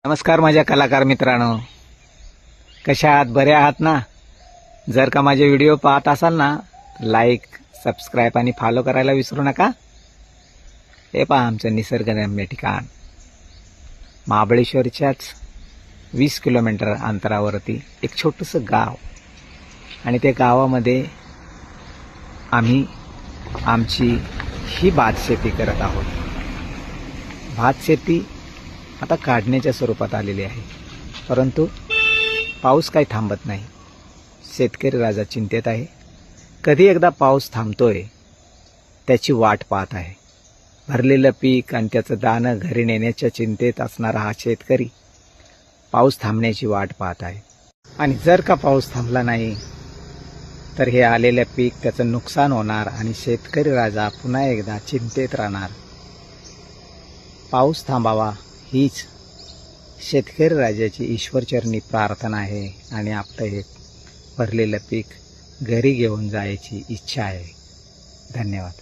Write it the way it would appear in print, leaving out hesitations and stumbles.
नमस्कार माझ्या कलाकार मित्रांनो, कशा आहात? बरे आहात ना? जर का माझे व्हिडिओ पाहत असाल ना, लाईक, सबस्क्राईब आणि फॉलो करायला विसरू नका. हे पहा आमचं निसर्गरम्य ठिकाण, महाबळेश्वरच्याच 20 किलोमीटर अंतरावरती एक छोटंसं गाव, आणि त्या गावामध्ये आम्ही आमची ही भातशेती करत आहोत. भातशेती आता काढण्याच्या स्वरूपात आलेली आहे, परंतु पाऊस काही थांबत नाही. शेतकरी राजा चिंतेत आहे. कधी एकदा पाऊस थांबतोय त्याची वाट पाहत आहे. भरलेलं पीक आणि त्याचं दाणं घरी नेण्याच्या चिंतेत असणारा हा शेतकरी पाऊस थांबण्याची वाट पाहत आहे. आणि जर का पाऊस थांबला नाही तर हे आलेलं पीक त्याचं नुकसान होणार आणि शेतकरी राजा पुन्हा एकदा चिंतेत राहणार. पाऊस थांबावा हीच शेतकरी राजाची ईश्वरचरणी प्रार्थना आहे, आणि आपलं हे भरलेलं पीक घरी घेऊन जायची इच्छा आहे. धन्यवाद.